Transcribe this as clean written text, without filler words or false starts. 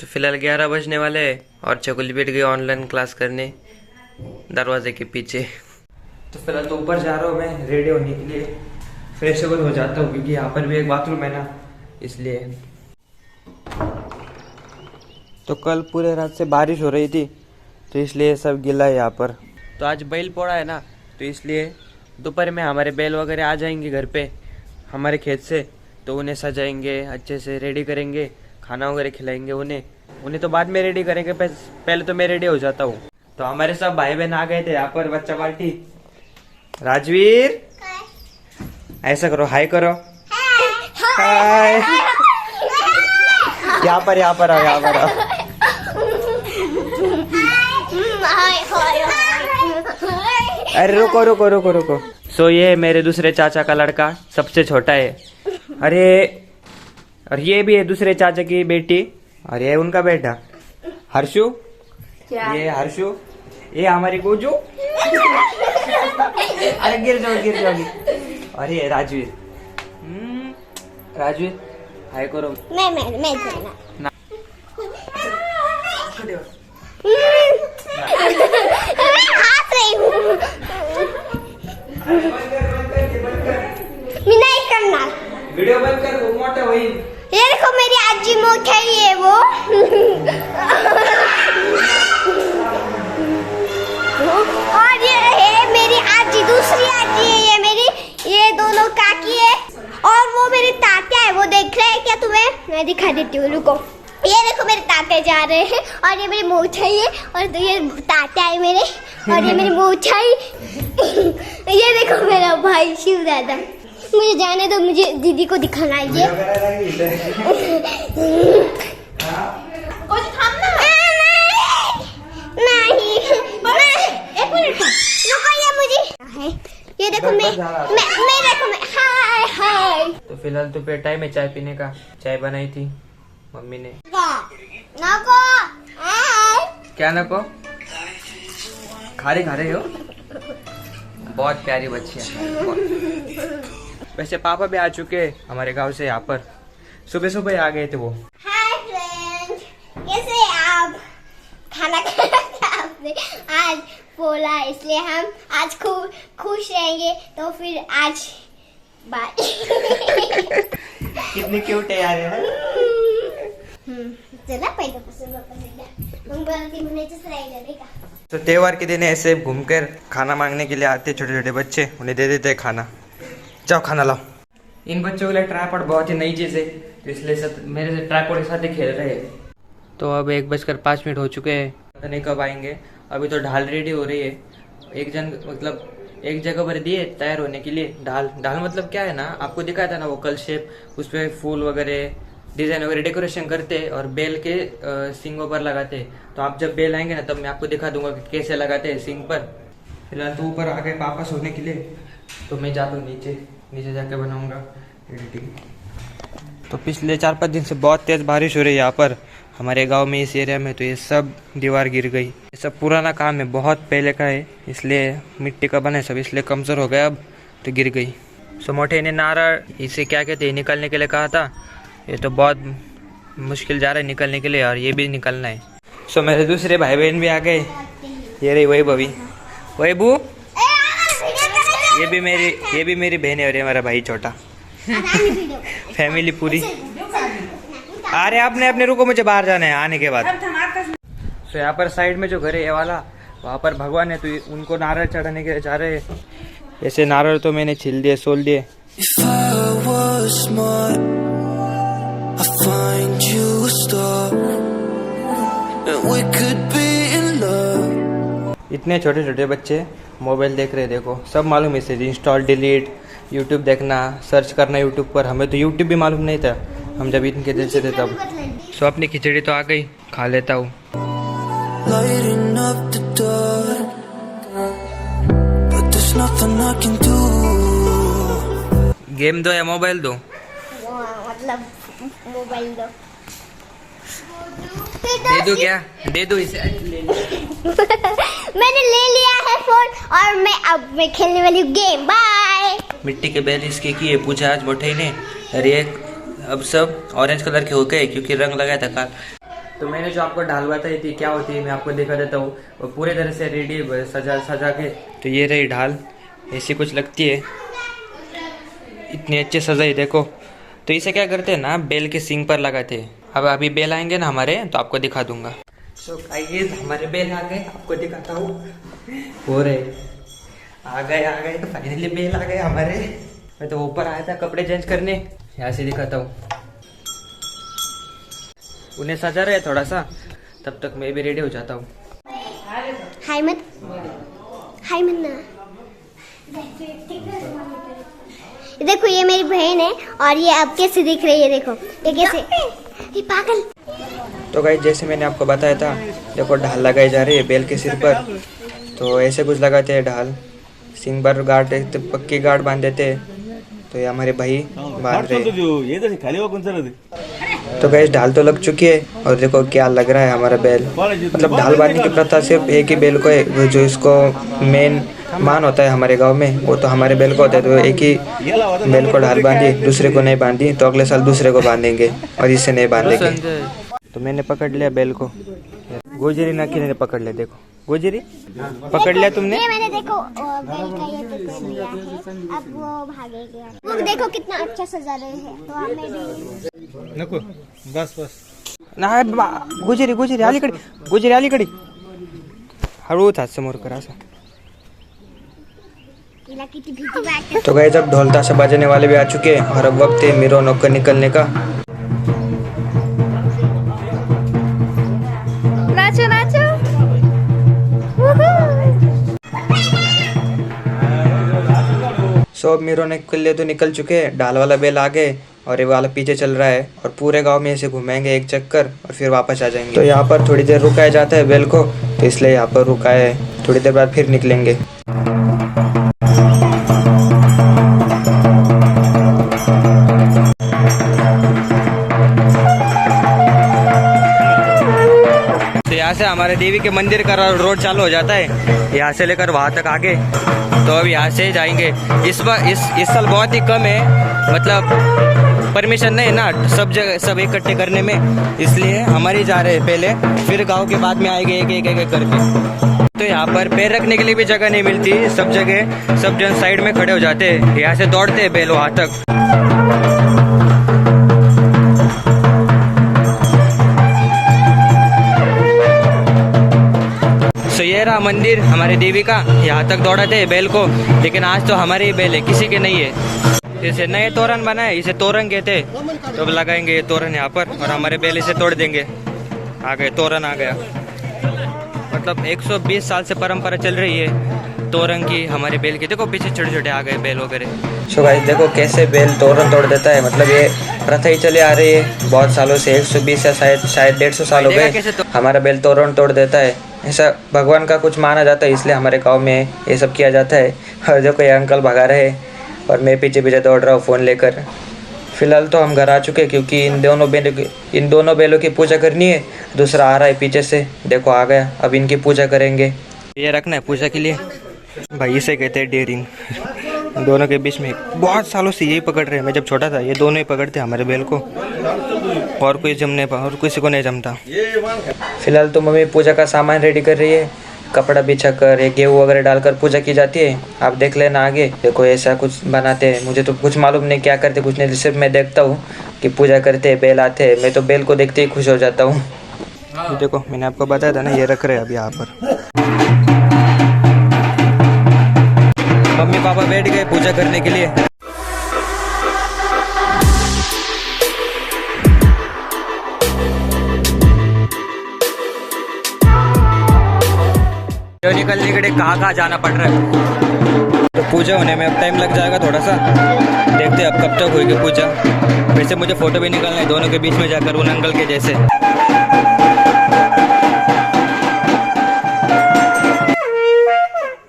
तो फिलहाल 11 बजने वाले हैं और चकुली बैठ गई ऑनलाइन क्लास करने दरवाजे के पीछे। तो फिलहाल तो ऊपर जा रहा हूँ मैं रेडी होने के लिए, फ्रेश हो जाता हूँ क्योंकि यहाँ पर भी एक बाथरूम है ना, इसलिए। तो कल पूरे रात से बारिश हो रही थी तो इसलिए सब गीला है यहाँ पर। तो आज बैल पोड़ा है ना, तो इसलिए दोपहर में हमारे बैल वगैरह आ जाएंगे घर पे हमारे खेत से, तो उन्हें सजाएंगे, अच्छे से रेडी करेंगे, खाना वगैरह खिलाएंगे उन्हें तो बाद में रेडी करेंगे, पहले तो मैं रेडी हो जाता हूँ। तो हमारे सब भाई बहन आ गए थे यहाँ पर, बच्चा पार्टी। राजवीर ऐसा करो, हाय करो, हाय। यहाँ पर आओ, यहाँ पर आओ। अरे रुको रुको रुको रुको। सो ये मेरे दूसरे चाचा का लड़का, सबसे छोटा है। अरे और ये भी है दूसरे चाचा की बेटी, और ये उनका बेटा हर्षु। ये हर्षु, ये हमारी गोजू। अरे गिर जाओगी। और ये राजवीर। राजवीर हाय करो। मैं ना। नहीं करना, वीडियो बंद कर, वो मोटा वही। ये देखो मेरी आजी मोटी है वो। और ये है मेरी आजी, दूसरी आजी है ये मेरी, ये दोनों काकी है, और वो मेरे तात्या है। वो देख रहे हैं क्या तुम्हें? मैं दिखा देती हूँ, रुको। ये देखो मेरे तात्या जा रहे हैं, और ये मेरी मोछाई है, और तो ये तात्या है मेरे, और ये मेरी मोछाई। ये देखो मेरा भाई शिव दादा। मुझे जाने दो, मुझे दीदी को दिखाना है। ये कुछ खाना नहीं, एक मिनट रुको, ये मुझे ये देखो मैं देखो मैं हाय। तो फिलहाल तो पे टाइम है चाय पीने का, चाय बनाई थी मम्मी ने। नको क्या नको? खा रहे हो? बहुत प्यारी बच्ची है। वैसे पापा भी आ चुके हमारे गांव से, यहाँ पर सुबह आ गए थे वो। हाय फ्रेंड, कैसे आप? खाना खाया आपने? आज बोला, इसलिए हम आज खूब खुश रहेंगे, तो फिर आज बाय। कितने क्यूट है यार। चला पहले का। तो त्योहार के दिन ऐसे घूमकर खाना मांगने के लिए आते छोटे छोटे बच्चे, उन्हें दे देते हैं खाना। जाओ खाना लाओ। इन बच्चों के लिए ट्राइपॉड बहुत ही नई चीज़ है, तो इसलिए सब मेरे से ट्राइपॉड के साथ ही खेल रहे हैं। तो अब 1:05 हो चुके हैं, पता नहीं कब आएंगे। अभी तो ढाल रेडी हो रही है, एक जगह पर दिए तैयार होने के लिए। ढाल मतलब क्या है ना, आपको दिखाया था ना वो कल शेप, उस पर फूल वगैरह डिजाइन वगैरह डेकोरेशन करते और बेल के सींगों पर लगाते। तो आप जब बेल आएंगे ना तब मैं आपको दिखा दूंगा कि कैसे लगाते हैं सींग पर। फिलहाल तो ऊपर आ गए पापा सोने के लिए, तो मैं जाता हूँ नीचे जाके बनाऊंगा एडिटिंग। तो पिछले 4-5 दिन से बहुत तेज़ बारिश हो रही है यहाँ पर हमारे गांव में, इस एरिया में। तो ये सब दीवार गिर गई, ये सब पुराना काम है, बहुत पहले का है, इसलिए मिट्टी का बना है सब, इसलिए कमज़ोर हो गया अब, तो गिर गई। सो मोटे ने नारा इसे क्या कहते हैं निकलने के लिए कहा था, ये तो बहुत मुश्किल जा रहा है निकलने के लिए, और ये भी निकलना है। सो मेरे दूसरे भाई बहन भी आ गए, ये रही वैभू, ये भी मेरी बहन है, और ये मेरा भाई छोटा। फैमिली पूरी। अरे अपने रुको, मुझे बाहर जाना है आने के बाद। सो यहाँ पर साइड में जो घर है ये वाला, वहाँ पर भगवान है, तो उनको नारियल चढ़ाने के लिए जा रहे हैं। ऐसे नारियल तो मैंने छील दिए, सोल दिए। इतने छोटे छोटे बच्चे मोबाइल देख रहे, देखो सब मालूम है इसे, इंस्टॉल डिलीट, यूट्यूब देखना, सर्च करना यूट्यूब पर। हमें तो यूट्यूब भी मालूम नहीं था, हम जब इनके दिल से थे तब। सो अपनी खिचड़ी तो आ गई, खा लेता हूँ। गेम दो या मोबाइल दो? मतलब मोबाइल दो। दे दो क्या? दे दो इसे। मैंने ले लिया है फोन, और मैं खेलने वाली हूँ गेम। बाय। मिट्टी के बैल इसके किए पूछा आज मोटे ने, अरे अब सब ऑरेंज कलर के हो गए क्योंकि रंग लगाया था काल। तो मैंने जो आपको ढाल बताई थी क्या होती है मैं आपको दिखा देता हूँ। और पूरे तरह से रेडी सजा के। तो ये रही ढाल, ऐसी कुछ लगती है, इतनी अच्छी सजाई देखो। तो इसे क्या करते हैं ना, बेल के सींग पर लगाते हैं। अब अभी बेल आएंगे ना हमारे तो आपको दिखा दूंगा। सो गाइस हमारे बेल आ गए, आपको दिखाता हूँ। हो रहे आ गए तो फाइनली बेल आ गए हमारे। मैं तो ऊपर आया था कपड़े चेंज करने, यहाँ से दिखाता हूँ। उन्हें सजा रहे थोड़ा सा, तब तक मैं भी रेडी हो जाता हूँ। हाय मत ना। देखो ये मेरी बहन है और ये अब कैसे दिख रही है, देखो ये कैसे, ये पागल। तो गाइस जैसे मैंने आपको बताया था, देखो ढाल लगाई जा रही है बेल के सिर पर। तो ऐसे कुछ लगाते हैं ढाल, सिंग पर गार्ड तो पक्की गार्ड बांध देते हैं। तो ये हमारे भाई बांध रहे। तो गाइस ढाल तो लग चुकी है और देखो क्या लग रहा है हमारा बेल। मतलब ढाल बांधने की प्रथा सिर्फ एक ही बेल को है, जो इसको मेन मान होता है हमारे गांव में, वो तो हमारे बेल को होता है। तो एक ही बेल को ढाल बांधी, दूसरे को नहीं बांधी तो अगले साल दूसरे को बांधेंगे और इससे नहीं बांधेंगे। तो मैंने पकड़ लिया बेल को, गोजरी नाकी ने पकड़ लिया। देखो गोजरी पकड़ लिया तुमने। ये मैंने देखो बेल का ये तो पहन लिया है, अब वो भागेगा। वो देखो कितना अच्छा सजा रहे हैं। तो हमें भी नको बस ना गोजरी अलीकडे हळूच हात समोर करा असं। तिला किती भीती वाटते। तो गाइस अब ढोल ताशा बजाने वाले भी आ चुके हैं और अब वक्त है मिरौनक को निकलने का। नाचो नाचो। सो अब मिरौनक के लिए तो निकल चुके हैं, ढाल वाला बेल आ गए और ये वाला पीछे चल रहा है। और पूरे गांव में ऐसे घुमाएंगे एक चक्कर और फिर वापस आ जाएंगे। तो यहाँ पर थोड़ी देर रुकाया जाता है बेल को, तो इसलिए यहाँ पर रुकाया है। थोड़ी देर बाद फिर निकलेंगे। यहाँ से हमारे देवी के मंदिर का रोड चालू हो जाता है, यहाँ से लेकर वहाँ तक आगे। तो अब यहाँ से जाएंगे। इस बार इस साल बहुत ही कम है, मतलब परमिशन नहीं ना सब जगह सब इकट्ठे करने में, इसलिए हमारे जा रहे हैं पहले, फिर गांव के बाद में आएंगे एक एक करके। तो यहाँ पर पैर रखने के लिए भी जगह नहीं मिलती, सब जगह सब जन साइड में खड़े हो जाते हैं। यहाँ से दौड़ते हैं बैल वहाँ तक। तो ये रहा मंदिर हमारे देवी का, यहाँ तक दौड़ाते हैं बैल को। लेकिन आज तो हमारे ही बैल है, किसी के नहीं है। इसे नए तोरण बनाए, इसे तोरण कहते हैं। तो अब लगाएंगे ये तोरण यहाँ पर और हमारे बैल इसे तोड़ देंगे। आ गए, तोरण आ गया। मतलब 120 साल से परंपरा चल रही है तोरण की हमारे बैल की। देखो पीछे छोटे छोटे आ गए बैल वगैरह। सो गाइस देखो कैसे बैल तोरण तोड़ देता है। मतलब ये प्रथा ही चली आ रही है बहुत सालों से, 120 या शायद 150 साल हो गए हमारा बैल तोरण तोड़ देता है। ऐसा भगवान का कुछ माना जाता है, इसलिए हमारे गांव में ये सब किया जाता है। और देखो ये अंकल भगा रहे हैं और मैं पीछे पीछे दौड़ रहा हूँ फ़ोन लेकर। फिलहाल तो हम घर आ चुके क्योंकि इन दोनों बैलों की पूजा करनी है। दूसरा आ रहा है पीछे से, देखो आ गया। अब इनकी पूजा करेंगे। ये रखना है पूजा के लिए भाई, इसे कहते हैं डेयरिंग। दोनों के बीच में बहुत सालों से यही पकड़ रहे हैं। मैं जब छोटा था ये दोनों ही पकड़ते हमारे बैल को, और कोई जमने पा और किसी को नहीं जमता। फिलहाल तो मम्मी पूजा का सामान रेडी कर रही है, कपड़ा बिछा कर ये गेहूँ वगैरह डालकर पूजा की जाती है। आप देख लेना आगे। देखो ऐसा कुछ बनाते हैं, मुझे तो कुछ मालूम नहीं क्या करते कुछ नहीं, सिर्फ मैं देखता हूँ कि पूजा करते हैं, बैल आते हैं। मैं तो बैल को देखते ही खुश हो जाता हूँ। देखो मैंने आपको बताया था ना, ये रख रहे हैं अब यहाँ पर। मम्मी पापा बैठ गए पूजा करने के लिए। निकलने के लिए कहाँ जाना पड़ रहा है। तो पूजा होने में अब टाइम लग जाएगा थोड़ा सा, देखते हैं अब कब तक होगी पूजा। वैसे मुझे फोटो भी निकालना है दोनों के बीच में जाकर, उन अंकल के जैसे।